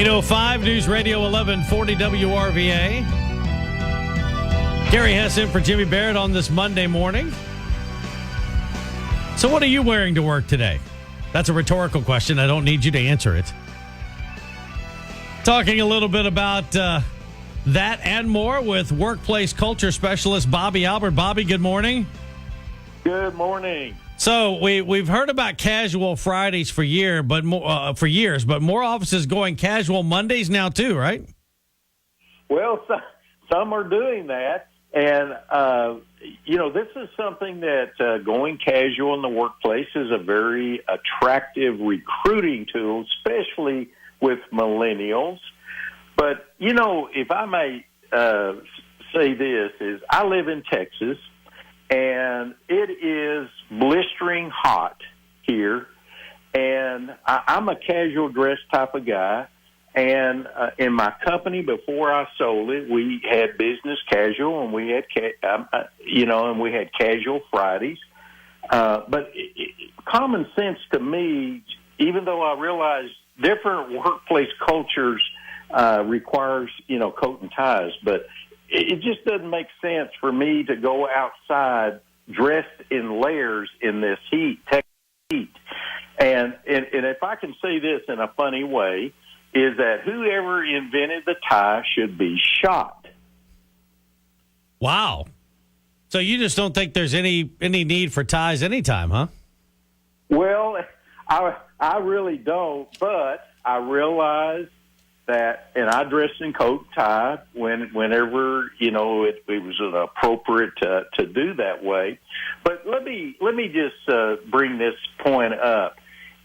8:05 News Radio 1140 WRVA. Gary Hess in for Jimmy Barrett on this Monday morning. So what are you wearing to work today? That's a rhetorical question. I don't need you to answer it. Talking a little bit about that and more with workplace culture specialist Bobby Albert. Bobby, good morning. Good morning. So we've heard about casual Fridays for years, but more offices going casual Mondays now too, right? Well, some are doing that, and this is something that going casual in the workplace is a very attractive recruiting tool, especially with millennials. But if I may say this, is I live in Texas. And it is blistering hot here, and I'm a casual dress type of guy. And in my company, before I sold it, we had business casual, and we had and we had casual Fridays. But common sense to me, even though I realize different workplace cultures requires coat and ties, but it just doesn't make sense for me to go outside dressed in layers in this Texas heat. And if I can say this in a funny way, is that whoever invented the tie should be shot. Wow. So you just don't think there's any need for ties anytime, huh? Well, I really don't, but I realize that, and I dressed in coat and tie whenever it was appropriate to do that way. But let me just bring this point up: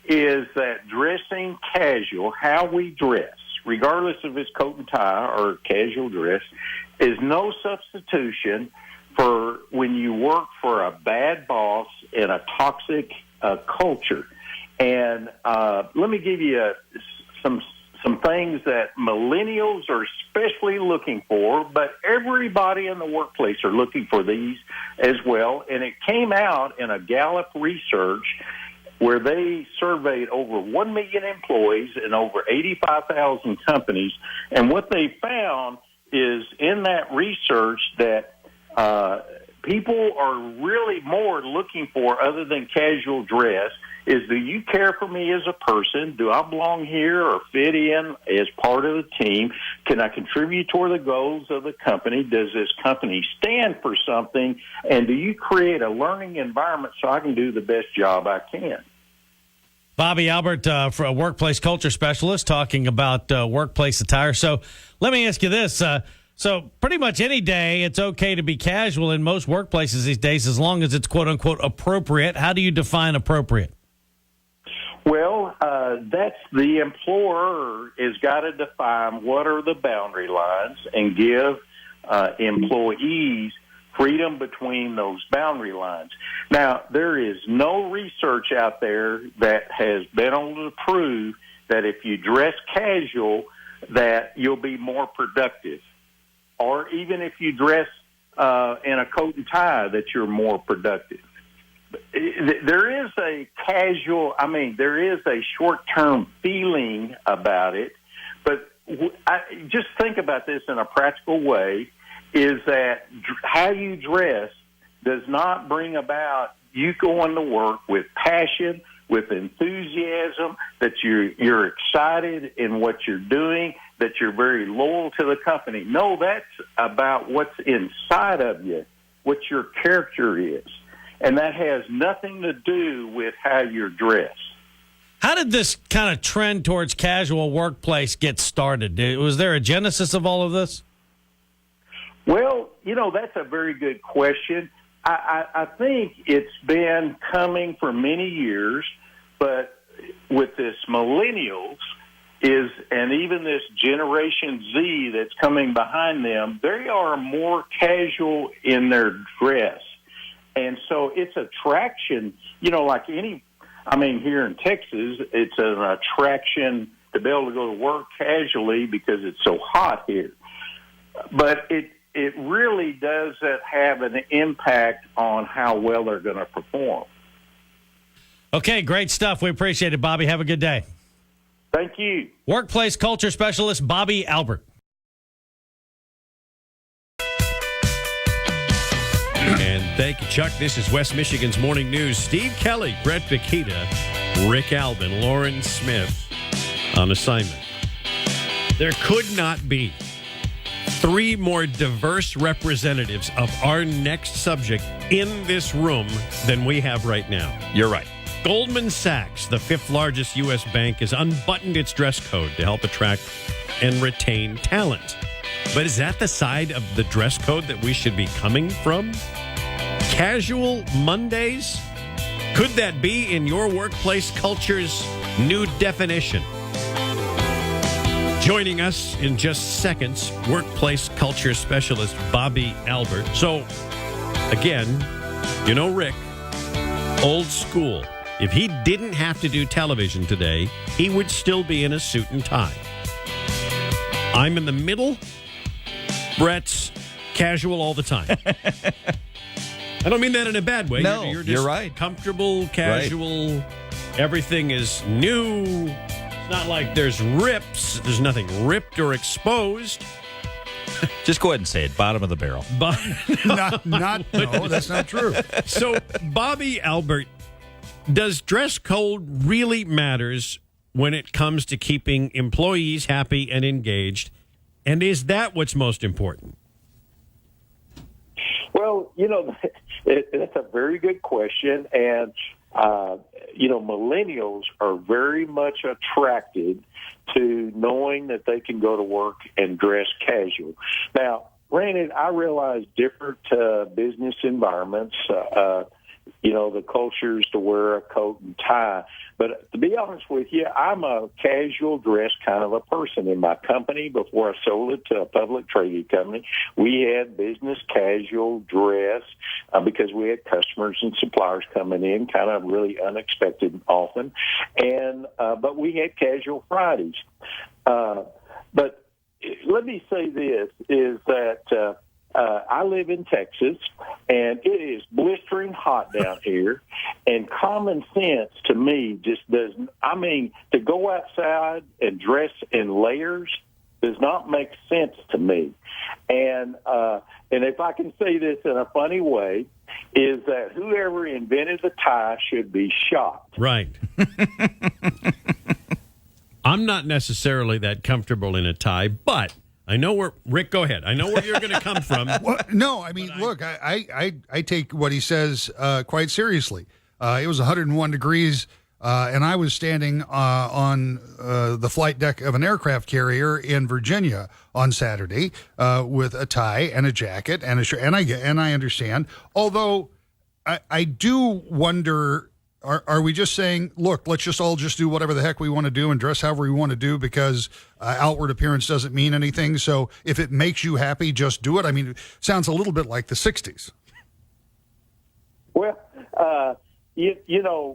is that dressing casual, how we dress, regardless if it's coat and tie or casual dress, is no substitution for when you work for a bad boss in a toxic culture. And let me give you some things that millennials are especially looking for, but everybody in the workplace are looking for these as well. And it came out in a Gallup research where they surveyed over 1 million employees in over 85,000 companies. And what they found is in that research that people are really more looking for, other than casual dress, is, do you care for me as a person? Do I belong here or fit in as part of the team? Can I contribute toward the goals of the company? Does this company stand for something? And do you create a learning environment so I can do the best job I can? Bobby Albert, for a workplace culture specialist, talking about workplace attire. So let me ask you this. So pretty much any day, it's okay to be casual in most workplaces these days, as long as it's quote-unquote appropriate. How do you define appropriate? Well, that's the employer has got to define what are the boundary lines and give employees freedom between those boundary lines. Now, there is no research out there that has been able to prove that if you dress casual, that you'll be more productive. Or even if you dress in a coat and tie, that you're more productive. There is a there is a short-term feeling about it, but just think about this in a practical way, is that how you dress does not bring about you going to work with passion, with enthusiasm, that you're excited in what you're doing, that you're very loyal to the company. No, that's about what's inside of you, what your character is. And that has nothing to do with how you're dressed. How did this kind of trend towards casual workplace get started? Was there a genesis of all of this? Well, that's a very good question. I think it's been coming for many years, but with this millennials and even this Generation Z that's coming behind them, they are more casual in their dress. And so it's attraction, like here in Texas, it's an attraction to be able to go to work casually because it's so hot here. But it really doesn't have an impact on how well they're going to perform. Okay, great stuff. We appreciate it, Bobby. Have a good day. Thank you. Workplace culture specialist Bobby Albert. And thank you, Chuck. This is West Michigan's Morning News. Steve Kelly, Brett Bakita, Rick Albin, Lauren Smith on assignment. There could not be 3 more diverse representatives of our next subject in this room than we have right now. You're right. Goldman Sachs, the 5th largest U.S. bank, has unbuttoned its dress code to help attract and retain talent. But is that the side of the dress code that we should be coming from? Casual Mondays? Could that be in your workplace culture's new definition? Joining us in just seconds, workplace culture specialist Bobby Albert. So, again, you know Rick, old school. If he didn't have to do television today, he would still be in a suit and tie. I'm in the middle. Brett's casual all the time. I don't mean that in a bad way. No, you're just you're right. Comfortable, casual. Everything is new. It's not like there's rips. There's nothing ripped or exposed. Just go ahead and say it. Bottom of the barrel. But No, that's not true. So, Bobby Albert, does dress code really matters when it comes to keeping employees happy and engaged? And is that what's most important? Well, that's a very good question. And, millennials are very much attracted to knowing that they can go to work and dress casual. Now, granted, I realize different business environments, the culture's to wear a coat and tie. But to be honest with you, I'm a casual dress kind of a person. In my company, before I sold it to a public traded company, we had business casual dress because we had customers and suppliers coming in, kind of really unexpected often. And but we had casual Fridays. But let me say this, is that I live in Texas, and it is blistering hot down here, and common sense to me just doesn't, to go outside and dress in layers does not make sense to me. And if I can say this in a funny way, is that whoever invented the tie should be shot. Right. I'm not necessarily that comfortable in a tie, but I know where, Rick, go ahead. I know where you're going to come from. Well, no, look, I take what he says quite seriously. It was 101 degrees, and I was standing on the flight deck of an aircraft carrier in Virginia on Saturday with a tie and a jacket and a shirt, and I understand. Although I do wonder. Are we just saying, look, let's just all just do whatever the heck we want to do and dress however we want to do because outward appearance doesn't mean anything? So if it makes you happy, just do it. It sounds a little bit like the 60s. Well,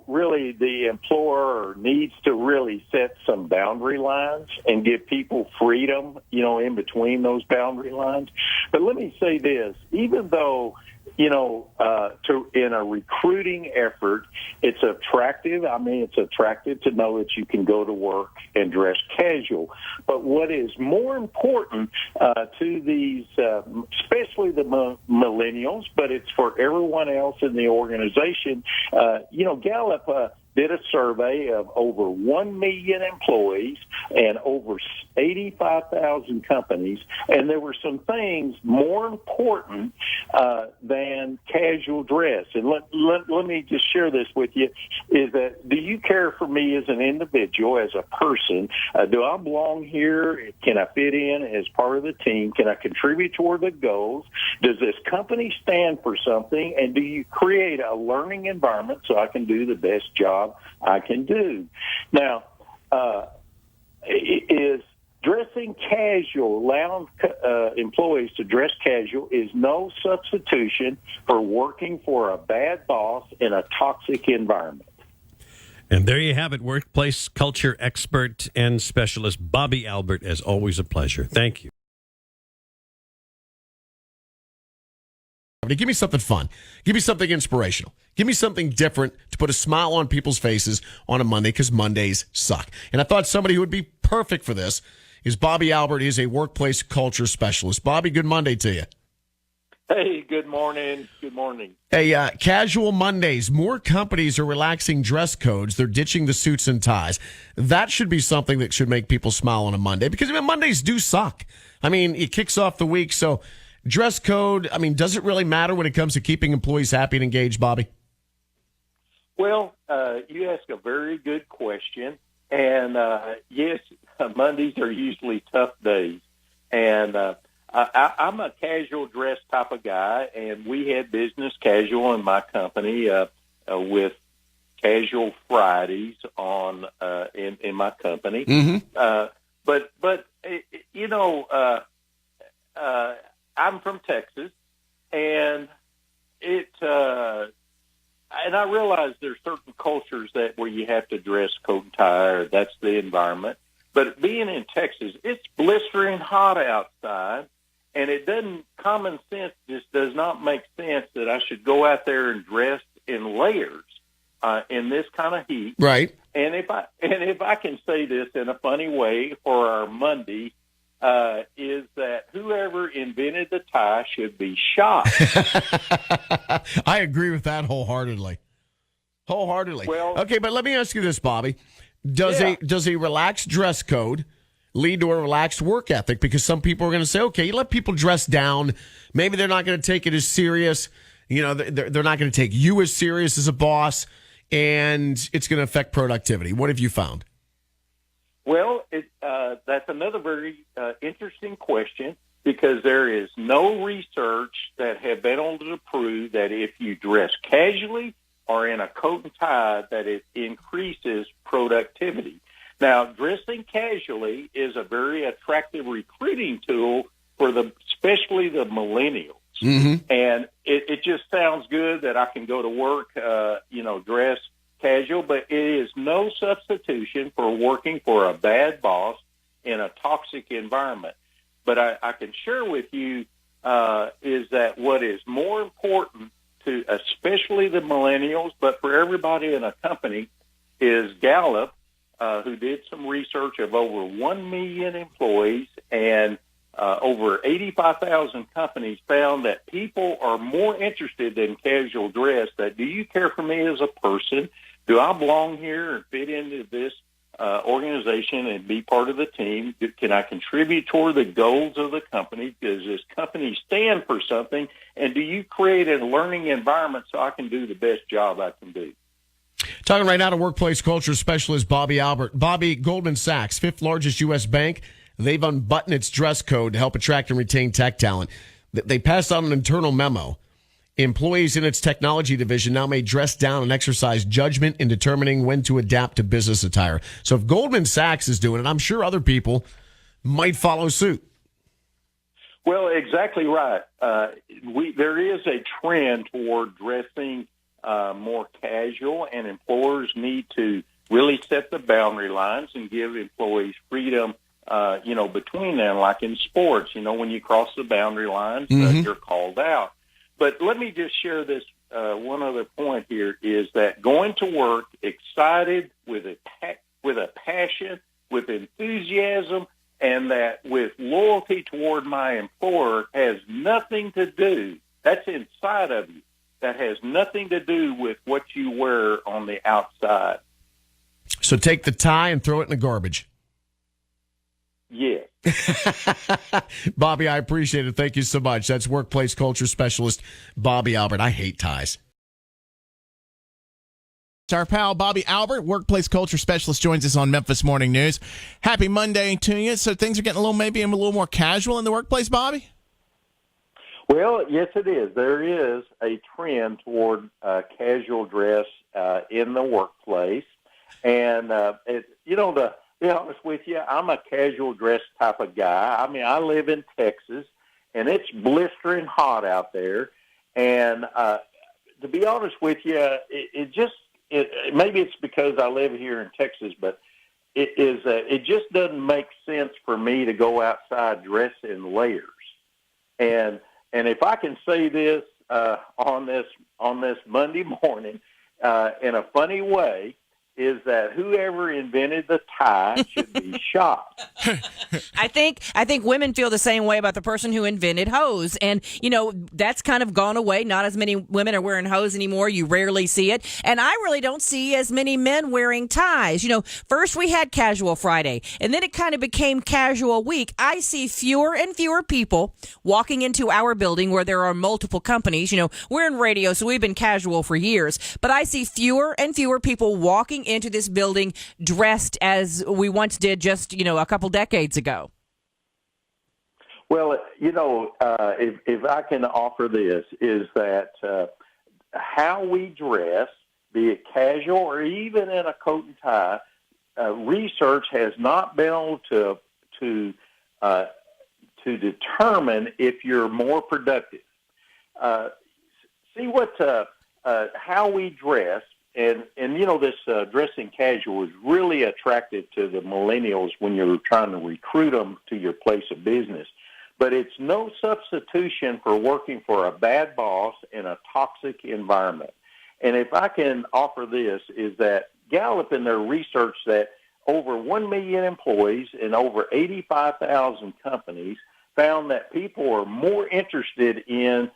really the employer needs to really set some boundary lines and give people freedom, in between those boundary lines. But let me say this, even though in a recruiting effort, it's attractive. It's attractive to know that you can go to work and dress casual. But what is more important to these, especially the millennials, but it's for everyone else in the organization, Gallup did a survey of over 1 million employees and over 85,000 companies, and there were some things more important than casual dress. And let me just share this with you, is that do you care for me as an individual, as a person? Do I belong here? Can I fit in as part of the team? Can I contribute toward the goals? Does this company stand for something? And do you create a learning environment so I can do the best job I can do? Now, is dressing casual, allowing employees to dress casual is no substitution for working for a bad boss in a toxic environment. And there you have it, workplace culture expert and specialist Bobby Albert. As always, a pleasure. Thank you. Give me something fun. Give me something inspirational. Give me something different to put a smile on people's faces on a Monday, because Mondays suck. And I thought somebody who would be perfect for this is Bobby Albert. He is a workplace culture specialist. Bobby, good Monday to you. Hey, good morning. Good morning. Hey, casual Mondays. More companies are relaxing dress codes. They're ditching the suits and ties. That should be something that should make people smile on a Monday, because Mondays do suck. I mean, it kicks off the week. So dress code, does it really matter when it comes to keeping employees happy and engaged, Bobby? Well, you ask a very good question. And, yes, Mondays are usually tough days. And I'm a casual dress type of guy, and we had business casual in my company with casual Fridays on in my company. Mm-hmm. But you know, I'm from Texas, and and I realize there's certain cultures where you have to dress coat and tie, or that's the environment. But being in Texas, it's blistering hot outside, and common sense just does not make sense that I should go out there and dress in layers in this kind of heat. Right. And if I can say this in a funny way for our Monday, is that whoever invented the tie should be shot. I agree with that wholeheartedly. Well, okay, but let me ask you this, Bobby. Does a relaxed dress code lead to a relaxed work ethic? Because some people are going to say, okay, you let people dress down. Maybe they're not going to take it as serious. You know, they're not going to take you as serious as a boss, and it's going to affect productivity. What have you found? Well, that's another very interesting question, because there is no research that have been able to prove that if you dress casually or in a coat and tie, that it increases productivity. Now, dressing casually is a very attractive recruiting tool for especially the millennials. Mm-hmm. And it just sounds good that I can go to work, dress casual, but it is no substitution for working for a bad boss in a toxic environment. But I can share with you is that what is more important to especially the millennials, but for everybody in a company, is Gallup, who did some research of over 1 million employees, and over 85,000 companies found that people are more interested in casual dress. That, do you care for me as a person? Do I belong here and fit into this organization and be part of the team? Can I contribute toward the goals of the company? Does this company stand for something? And do you create a learning environment so I can do the best job I can do? Talking right now to workplace culture specialist Bobby Albert. Bobby, Goldman Sachs, fifth largest U.S. bank, they've unbuttoned its dress code to help attract and retain tech talent. They passed out an internal memo. Employees in its technology division now may dress down and exercise judgment in determining when to adapt to business attire. So if Goldman Sachs is doing it, I'm sure other people might follow suit. Well, exactly right. There is a trend toward dressing more casual, and employers need to really set the boundary lines and give employees freedom, between them, like in sports. When you cross the boundary lines, you're called out. But let me just share this one other point here, is that going to work excited with a passion, with enthusiasm, and that with loyalty toward my employer has nothing to do. That's inside of you. That has nothing to do with what you wear on the outside. So take the tie and throw it in the garbage. Yes. Bobby, I appreciate it. Thank you so much. That's workplace culture specialist Bobby Albert. I hate ties. Our pal Bobby Albert, workplace culture specialist, joins us on Memphis Morning News. Happy Monday to you. So things are getting a little more casual in the workplace, Bobby? Well, yes, it is. There is a trend toward casual dress in the workplace. And, to be honest with you, I'm a casual dress type of guy. I live in Texas, and it's blistering hot out there. And to be honest with you, maybe it's because I live here in Texas, but it just doesn't make sense for me to go outside dressed in layers. And if I can say this, on this Monday morning in a funny way is that whoever invented the tie should be shot. I think women feel the same way about the person who invented hose. And, that's kind of gone away. Not as many women are wearing hose anymore. You rarely see it. And I really don't see as many men wearing ties. First we had Casual Friday, and then it kind of became Casual Week. I see fewer and fewer people walking into our building where there are multiple companies. We're in radio, so we've been casual for years. But I see fewer and fewer people walking into this building dressed as we once did just, a couple decades ago. Well, if I can offer this, is that how we dress, be it casual or even in a coat and tie, research has not been able to determine if you're more productive. See what how we dress. And this dressing casual is really attractive to the millennials when you're trying to recruit them to your place of business. But it's no substitution for working for a bad boss in a toxic environment. And if I can offer this, is that Gallup in their research that over 1 million employees in over 85,000 companies found that people are more interested in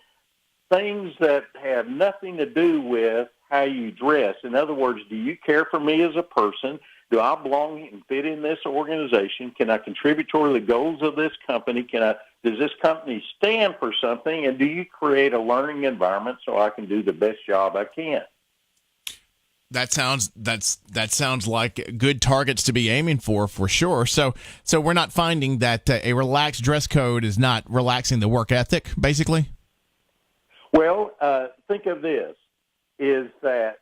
things that have nothing to do with how you dress. In other words, do you care for me as a person? Do I belong and fit in this organization? Can I contribute toward the goals of this company? Does this company stand for something? And do you create a learning environment so I can do the best job I can? That sounds like good targets to be aiming for sure. So we're not finding that a relaxed dress code is not relaxing the work ethic, basically? Well, think of this, is that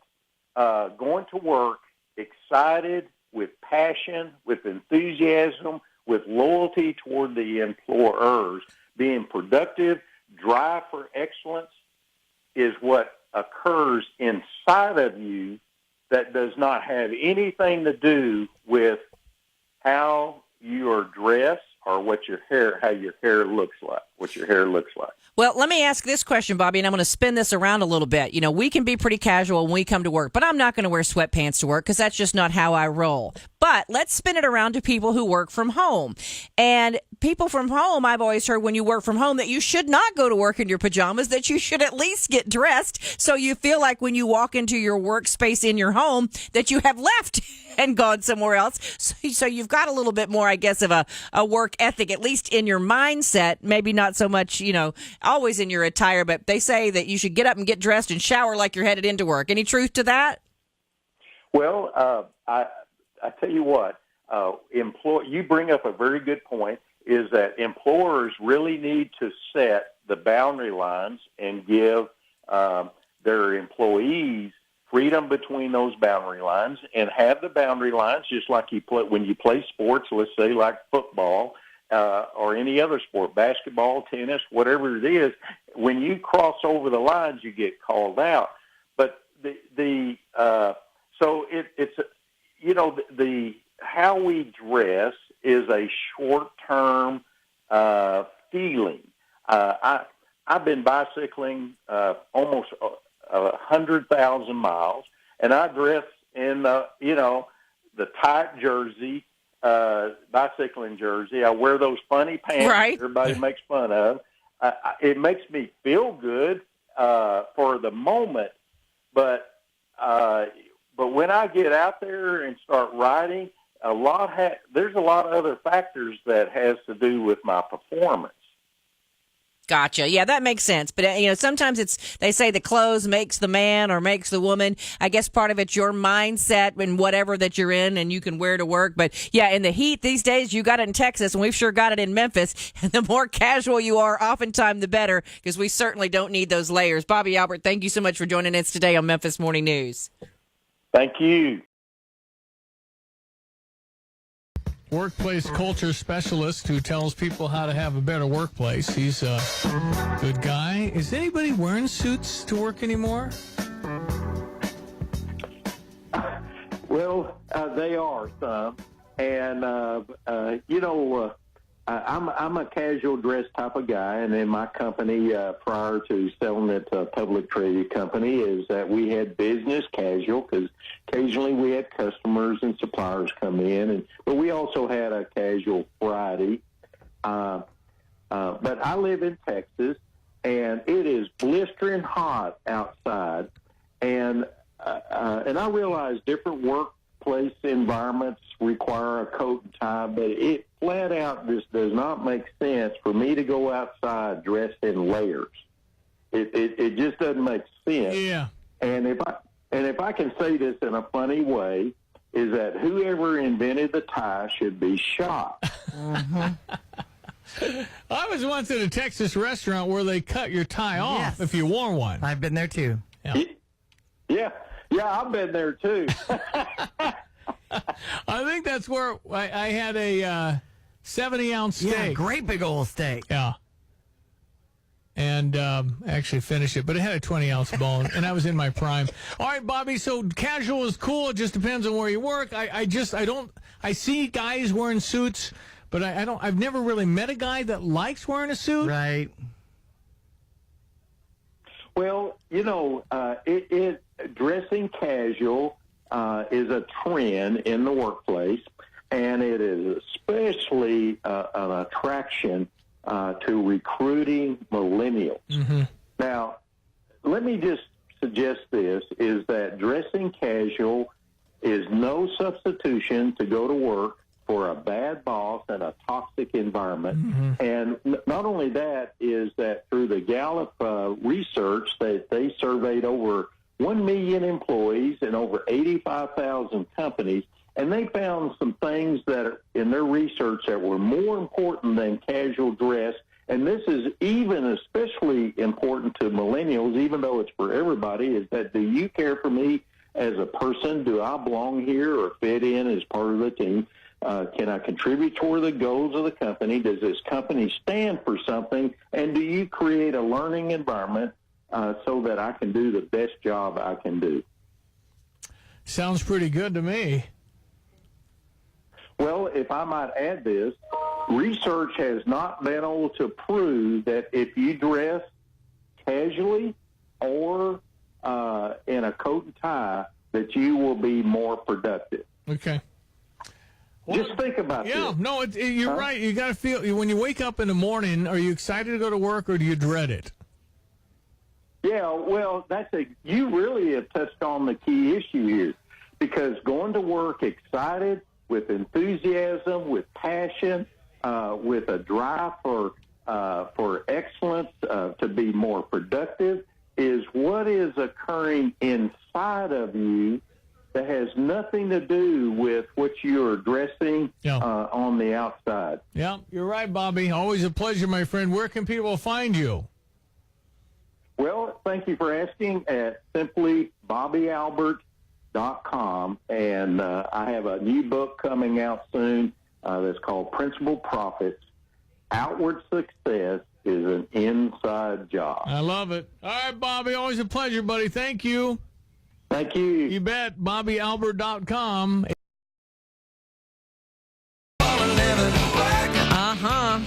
going to work excited, with passion, with enthusiasm, with loyalty toward the employers, being productive, drive for excellence is what occurs inside of you that does not have anything to do with how you are dressed or how your hair looks like. Well, let me ask this question, Bobby, and I'm going to spin this around a little bit. We can be pretty casual when we come to work, but I'm not going to wear sweatpants to work because that's just not how I roll. But let's spin it around to people who work from home. And people from home, I've always heard when you work from home that you should not go to work in your pajamas, that you should at least get dressed so you feel like when you walk into your workspace in your home that you have left and gone somewhere else. So you've got a little bit more, I guess, of a work ethic, at least in your mindset, maybe not so much, always in your attire, but they say that you should get up and get dressed and shower like you're headed into work. Any truth to that? Well, I tell you what, you bring up a very good point, is that employers really need to set the boundary lines and give their employees freedom between those boundary lines, and have the boundary lines just like when you play sports, let's say like football or any other sport, basketball, tennis, whatever it is. When you cross over the lines, you get called out. But how we dress is a short-term feeling. I've been bicycling almost 100,000 miles, and I dress in the tight jersey, bicycling jersey. I wear those funny pants right. Everybody makes fun of. It makes me feel good for the moment, but when I get out there and start riding, there's a lot of other factors that has to do with my performance. Gotcha. Yeah, that makes sense. But, sometimes they say the clothes makes the man or makes the woman. I guess part of it's your mindset and whatever that you're in and you can wear to work. But, yeah, in the heat these days, you got it in Texas, and we've sure got it in Memphis. And the more casual you are, oftentimes the better, because we certainly don't need those layers. Bobby Albert, thank you so much for joining us today on Memphis Morning News. Thank you. Workplace culture specialist who tells people how to have a better workplace. He's a good guy. Is anybody wearing suits to work anymore? Well, they are some. And, I'm a casual dress type of guy, and in my company, prior to selling it to a public traded company, is that we had business casual because occasionally we had customers and suppliers come in, but we also had a casual Friday. But I live in Texas, and it is blistering hot outside, and I realize different workplace environments require a coat and tie, but it flat out just does not make sense for me to go outside dressed in layers. It just doesn't make sense. Yeah. And if I can say this in a funny way, is that whoever invented the tie should be shot. I was once at a Texas restaurant where they cut your tie off if you wore one. I've been there too. Yeah, I've been there too. I think that's where I had a 70-ounce steak. Yeah, great big old steak. Yeah. And actually finished it, but it had a 20-ounce bone, and I was in my prime. All right, Bobby, so casual is cool. It just depends on where you work. I see guys wearing suits, but I've never really met a guy that likes wearing a suit. Right. Well, dressing casual is a trend in the workplace, and it is especially an attraction to recruiting millennials. Mm-hmm. Now, let me just suggest this, is that dressing casual is no substitution to go to work for a bad boss and a toxic environment. Mm-hmm. And not only that, is that through the Gallup research that they surveyed over 1 million employees and over 85,000 companies, and they found some things that are in their research that were more important than casual dress. And this is even especially important to millennials, even though it's for everybody, is that do you care for me as a person? Do I belong here or fit in as part of the team? Can I contribute toward the goals of the company? Does this company stand for something? And do you create a learning environment so that I can do the best job I can do? Sounds pretty good to me. Well, if I might add this, research has not been able to prove that if you dress casually or in a coat and tie, that you will be more productive. Okay. Just think about this. Yeah, no, you're right. You got to feel, when you wake up in the morning, are you excited to go to work or do you dread it? Yeah, well, you really have touched on the key issue here, because going to work excited, with enthusiasm, with passion, with a drive for excellence, to be more productive, is what is occurring inside of you that has nothing to do with what you're addressing on the outside. Yeah, you're right, Bobby. Always a pleasure, my friend. Where can people find you? Well, thank you for asking, at simplybobbyalbert.com, and I have a new book coming out soon that's called Principal Profits. Outward success is an inside job. I love it. All right, Bobby, always a pleasure, buddy. Thank you. Thank you. You bet. BobbyAlbert.com.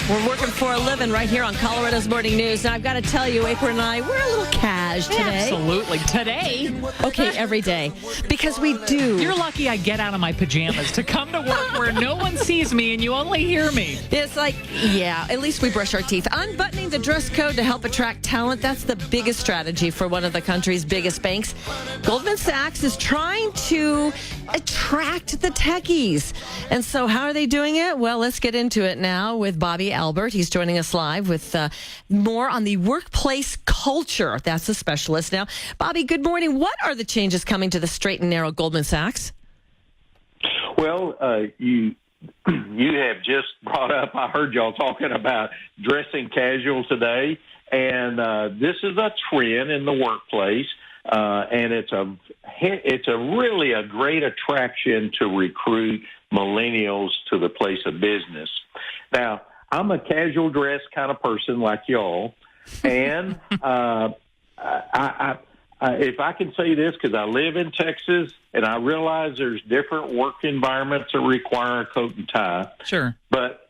We're working for a living right here on Colorado's Morning News. Now, I've got to tell you, Apron and I, we're a little cash today. Absolutely. Today? Okay, every day. Because we do. You're lucky I get out of my pajamas to come to work where no one sees me and you only hear me. It's like, yeah, at least we brush our teeth. Unbuttoning the dress code to help attract talent, that's the biggest strategy for one of the country's biggest banks. Goldman Sachs is trying to attract the techies. And so how are they doing it? Well, let's get into it now with Bobby Albert. He's joining us live with more on the workplace culture. That's the specialist. Now, Bobby, good morning. What are the changes coming to the straight and narrow Goldman Sachs? Well, you have just brought up, I heard y'all talking about dressing casual today, and this is a trend in the workplace, and it's really a great attraction to recruit millennials to the place of business. Now, I'm a casual dress kind of person like y'all, and if I can say this, because I live in Texas, and I realize there's different work environments that require a coat and tie. Sure. But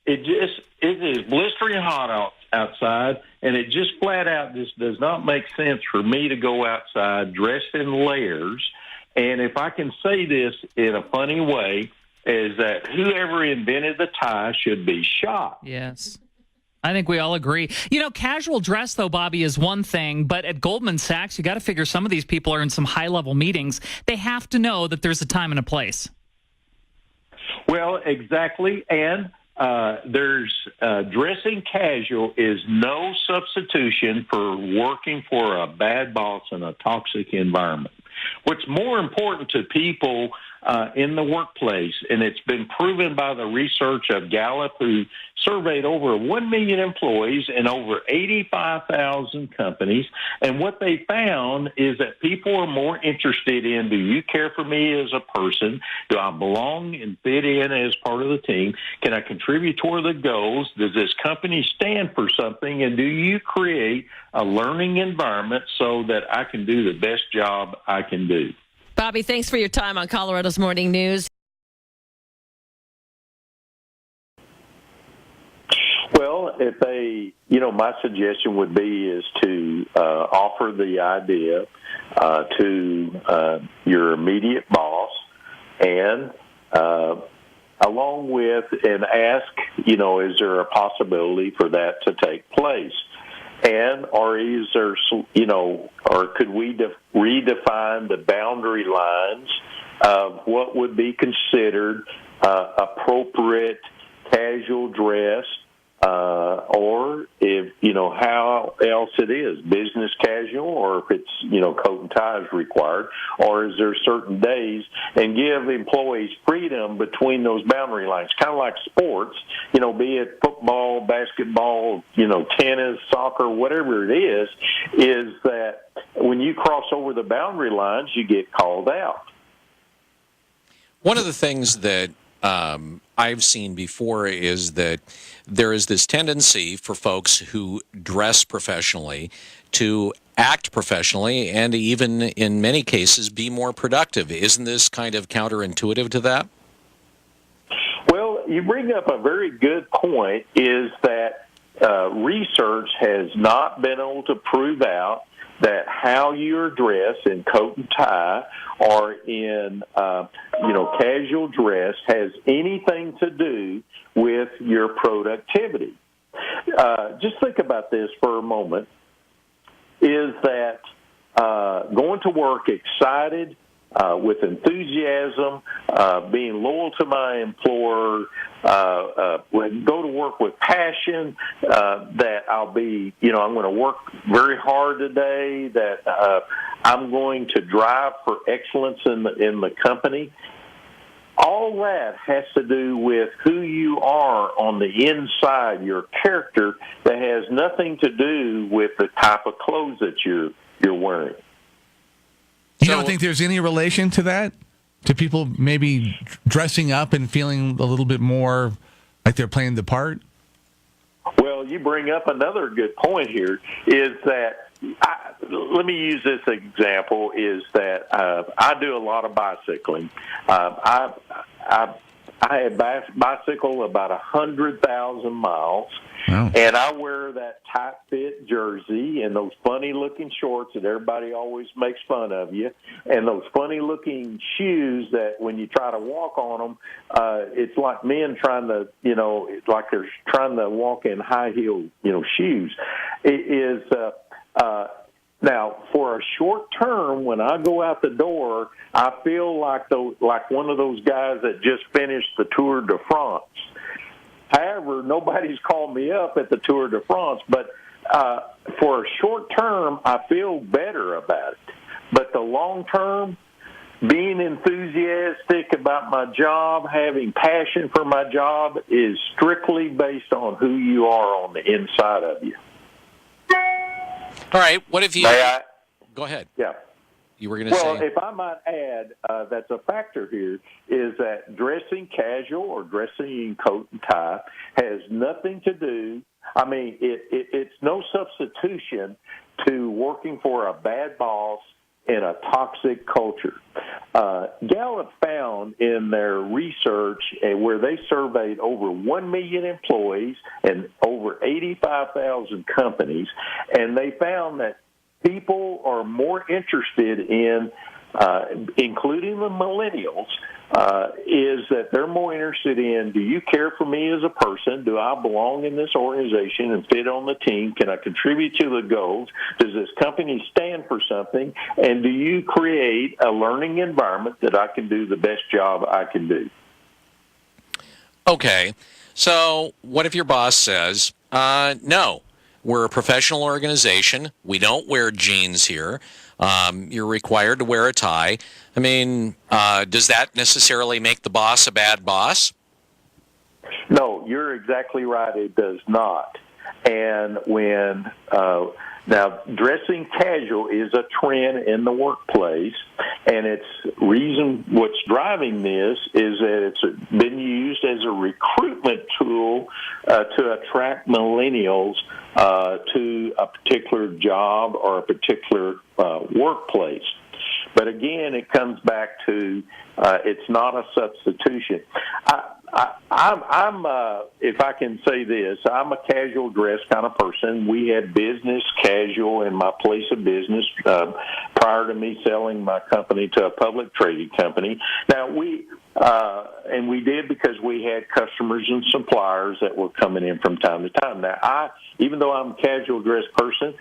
it is blistering hot outside, and it just flat out just does not make sense for me to go outside dressed in layers. And if I can say this in a funny way, is that whoever invented the tie should be shot. Yes. I think we all agree. You know, casual dress, though, Bobby, is one thing, but at Goldman Sachs, you got to figure some of these people are in some high-level meetings. They have to know that there's a time and a place. Well, exactly, and there's dressing casual is no substitution for working for a bad boss in a toxic environment. What's more important to people in the workplace, and it's been proven by the research of Gallup, who surveyed over 1 million employees in over 85,000 companies, and what they found is that people are more interested in, do you care for me as a person? Do I belong and fit in as part of the team? Can I contribute toward the goals? Does this company stand for something? And do you create a learning environment so that I can do the best job I can do? Bobby, thanks for your time on Colorado's Morning News. Well, my suggestion would be is to offer the idea to your immediate boss, and along with and ask, is there a possibility for that to take place? And or is there, or could we redefine the boundary lines of what would be considered appropriate casual dress, or if, how else it is, business casual, or if it's, coat and tie is required, or is there certain days, and give employees freedom between those boundary lines, kind of like sports, be it football, basketball, tennis, soccer, whatever it is that when you cross over the boundary lines, you get called out. One of the things that I've seen before is that there is this tendency for folks who dress professionally to act professionally and even, in many cases, be more productive. Isn't this kind of counterintuitive to that? Well, you bring up a very good point, is that research has not been able to prove out that how you're dressed in coat and tie or in, casual dress has anything to do with your productivity. Just think about this for a moment, is that going to work excited, with enthusiasm, being loyal to my employer, go to work with passion, that I'll be, I'm going to work very hard today, that I'm going to drive for excellence in the company. All that has to do with who you are on the inside, your character, that has nothing to do with the type of clothes that you're wearing. You don't think there's any relation to that? To people maybe dressing up and feeling a little bit more like they're playing the part? Well, you bring up another good point here, is that, let me use this example, is that I do a lot of bicycling. I have bicycled about 100,000 miles. Wow. And I wear that tight-fit jersey and those funny-looking shorts that everybody always makes fun of you, and those funny-looking shoes that when you try to walk on them, it's like men trying to, it's like they're trying to walk in high-heel, shoes. It is now, for a short term, when I go out the door, I feel like one of those guys that just finished the Tour de France. However, nobody's called me up at the Tour de France, but for a short term, I feel better about it. But the long term, being enthusiastic about my job, having passion for my job, is strictly based on who you are on the inside of you. All right. What if you... Go ahead. Yeah. You were going to say... Well, if I might add, that's a factor here, is that dressing casual or dressing in coat and tie has nothing to do... it's no substitution to working for a bad boss in a toxic culture. Gallup found in their research where they surveyed over 1 million employees and over 85,000 companies, and they found that people are more interested in, including the millennials, is that they're more interested in, do you care for me as a person? Do I belong in this organization and fit on the team? Can I contribute to the goals? Does this company stand for something? And do you create a learning environment that I can do the best job I can do? Okay, so what if your boss says, no, we're a professional organization. We don't wear jeans here. You're required to wear a tie. I mean, does that necessarily make the boss a bad boss? No, you're exactly right. It does not. And when now dressing casual is a trend in the workplace, and what's driving this is that it's been used as a recruitment tool to attract millennials to a particular job or a particular workplace. But again, it comes back to it's not a substitution. I'm if I can say this, I'm a casual dress kind of person. We had business casual in my place of business prior to me selling my company to a public traded company. Now and we did because we had customers and suppliers that were coming in from time to time. Now, even though I'm a casual dress person,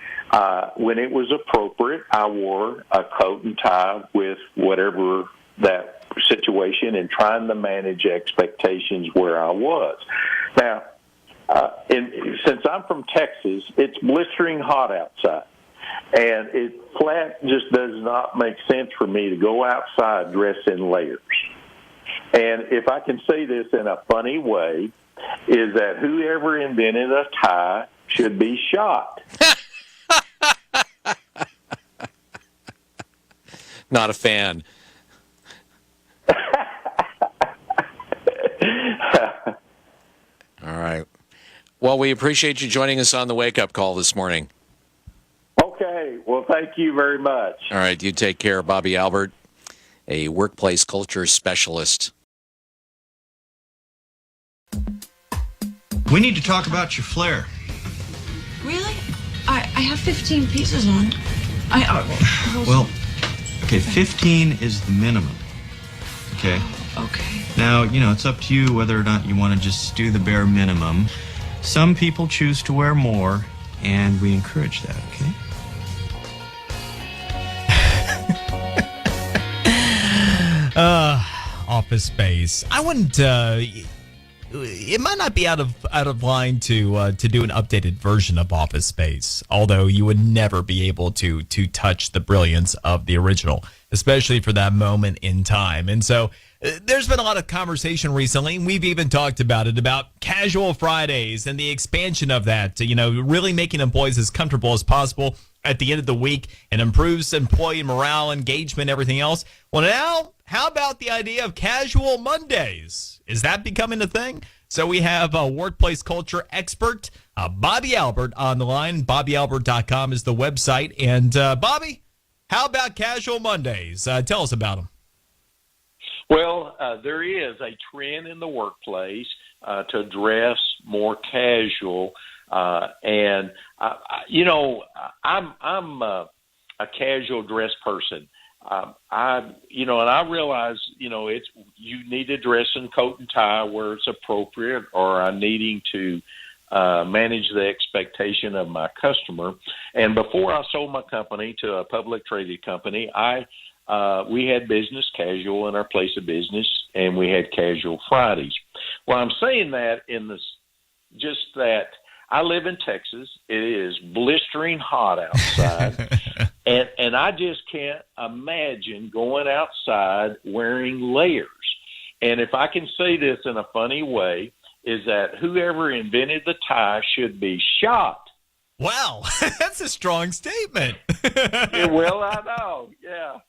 when it was appropriate, I wore a coat and tie with whatever that situation and trying to manage expectations where I was. Now, since I'm from Texas, it's blistering hot outside. And it flat just does not make sense for me to go outside dressed in layers. And if I can say this in a funny way, is that whoever invented a tie should be shot. Not a fan. All right. Well, we appreciate you joining us on the Wake Up Call this morning. Okay. Well, thank you very much. All right. You take care. Bobby Albert, a workplace culture specialist. We need to talk about your flare. Really? I have 15 pieces on. Well, okay, 15 is the minimum. Okay? Okay. Now, it's up to you whether or not you want to just do the bare minimum. Some people choose to wear more, and we encourage that, okay? Office Space. I wouldn't. It might not be out of line to do an updated version of Office Space, although you would never be able to touch the brilliance of the original, especially for that moment in time. And so there's been a lot of conversation recently, and we've even talked about it, about casual Fridays and the expansion of that, really making employees as comfortable as possible at the end of the week and improves employee morale, engagement, everything else. Well, now, how about the idea of casual Mondays? Is that becoming a thing? So we have a workplace culture expert, Bobby Albert, on the line. BobbyAlbert.com is the website. And Bobby, how about casual Mondays? Tell us about them. Well, there is a trend in the workplace to dress more casual, and I'm a casual dress person. And I realize, it's you need to dress in coat and tie where it's appropriate, or I'm needing to manage the expectation of my customer. And before I sold my company to a public traded company, we had business casual in our place of business, and we had casual Fridays. Well, I'm saying that just that I live in Texas. It is blistering hot outside. And I just can't imagine going outside wearing layers. And if I can say this in a funny way, is that whoever invented the tie should be shot. Wow, that's a strong statement. Well, I know, yeah.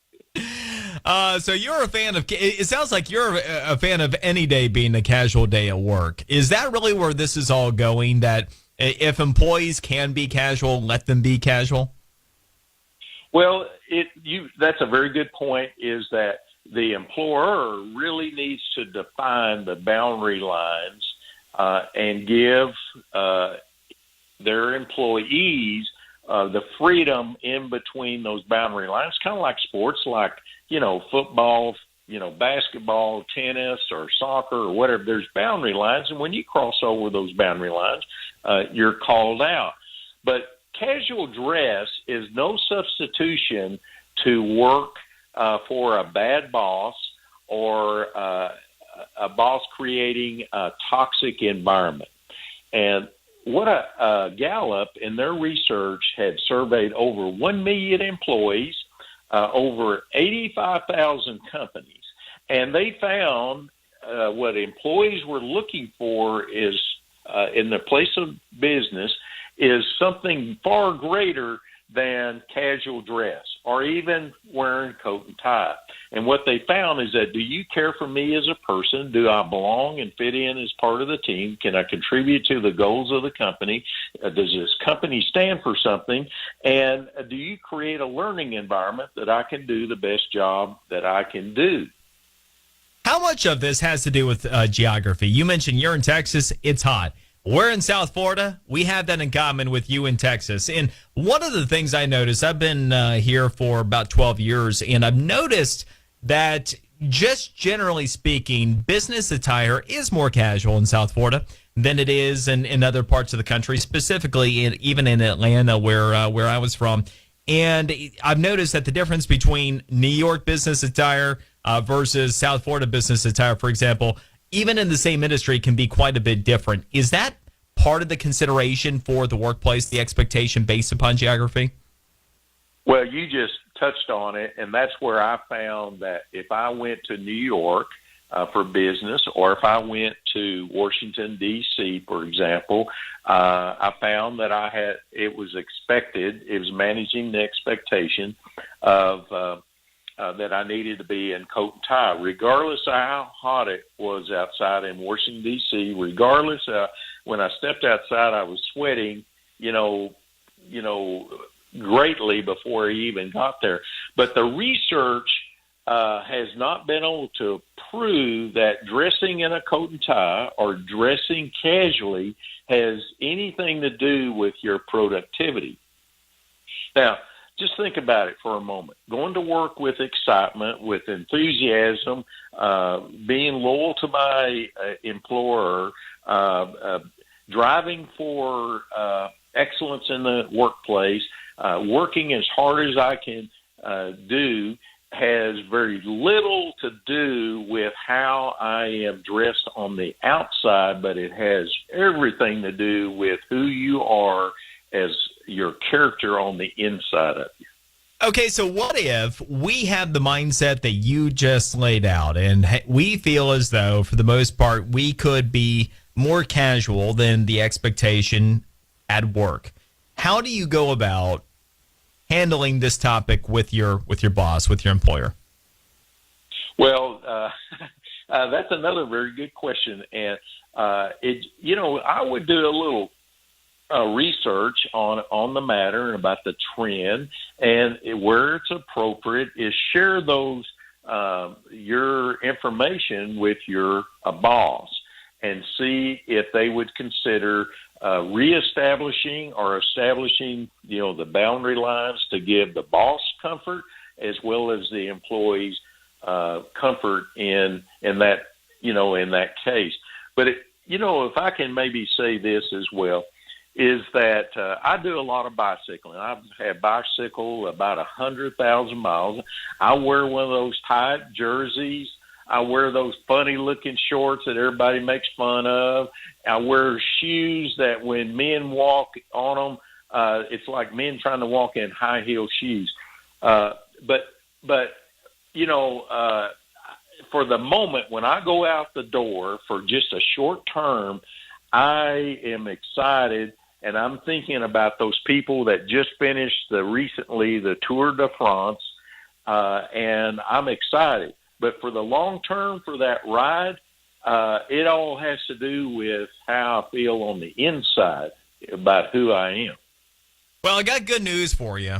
So you're a fan of, it sounds like you're a fan of any day being a casual day at work. Is that really where this is all going, that if employees can be casual, let them be casual? Well, that's a very good point, is that the employer really needs to define the boundary lines and give their employees the freedom in between those boundary lines, kind of like sports, like, football, basketball, tennis, or soccer, or whatever. There's boundary lines, and when you cross over those boundary lines, you're called out. But casual dress is no substitution to work for a bad boss or a boss creating a toxic environment. And what a Gallup in their research had surveyed over 1 million employees, over 85,000 companies, and they found what employees were looking for is in the place of business is something far greater than casual dress or even wearing coat and tie. And what they found is that, do you care for me as a person? Do I belong and fit in as part of the team? Can I contribute to the goals of the company? Does this company stand for something? And do you create a learning environment that I can do the best job that I can do? How much of this has to do with geography? You mentioned you're in Texas. It's hot. We're in South Florida. We have that in common with you in Texas. And one of the things I noticed, I've been here for about 12 years, and I've noticed that just generally speaking, business attire is more casual in South Florida than it is in other parts of the country, specifically even in Atlanta, where I was from. And I've noticed that the difference between New York business attire versus South Florida business attire, for example, even in the same industry, can be quite a bit different. Is that part of the consideration for the workplace, the expectation based upon geography? Well, you just touched on it, and that's where I found that if I went to New York for business, or if I went to Washington, D.C., for example, I found that it was expected, it was managing the expectation of that I needed to be in coat and tie, regardless of how hot it was outside in Washington, D.C., regardless when I stepped outside, I was sweating, greatly before I even got there. But the research has not been able to prove that dressing in a coat and tie or dressing casually has anything to do with your productivity. Now, just think about it for a moment. Going to work with excitement, with enthusiasm, being loyal to my employer, driving for excellence in the workplace, working as hard as I can do has very little to do with how I am dressed on the outside, but it has everything to do with who you are as your character on the inside of you. Okay, so what if we have the mindset that you just laid out, and we feel as though, for the most part, we could be more casual than the expectation at work? How do you go about handling this topic with your boss, with your employer? Well, that's another very good question, and I would do a little research on the matter and about the trend, and where it's appropriate is share those your information with your boss and see if they would consider reestablishing or establishing the boundary lines to give the boss comfort as well as the employees comfort in that in that case. But if I can maybe say this as well, is that I do a lot of bicycling. I've had bicycle about 100,000 miles. I wear one of those tight jerseys. I wear those funny-looking shorts that everybody makes fun of. I wear shoes that when men walk on them, it's like men trying to walk in high-heel shoes. But for the moment, when I go out the door for just a short term, I am excited, and I'm thinking about those people that just finished recently the Tour de France, and I'm excited. But for the long term, for that ride, it all has to do with how I feel on the inside about who I am. Well, I got good news for you.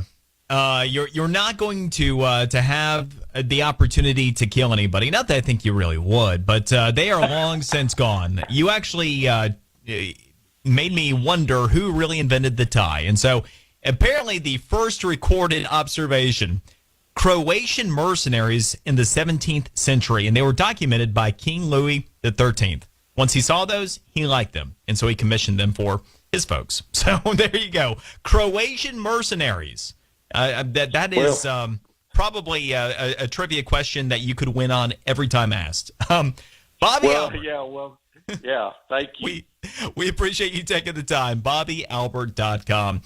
you're not going to have the opportunity to kill anybody. Not that I think you really would, but they are long since gone. You actually made me wonder who really invented the tie. And so apparently the first recorded observation, Croatian mercenaries in the 17th century, and they were documented by King Louis XIII. Once he saw those, he liked them, and so he commissioned them for his folks. So there you go. Croatian mercenaries. That is probably a trivia question that you could win on every time asked. Bobby Albert. Yeah, thank you. We appreciate you taking the time. BobbyAlbert.com.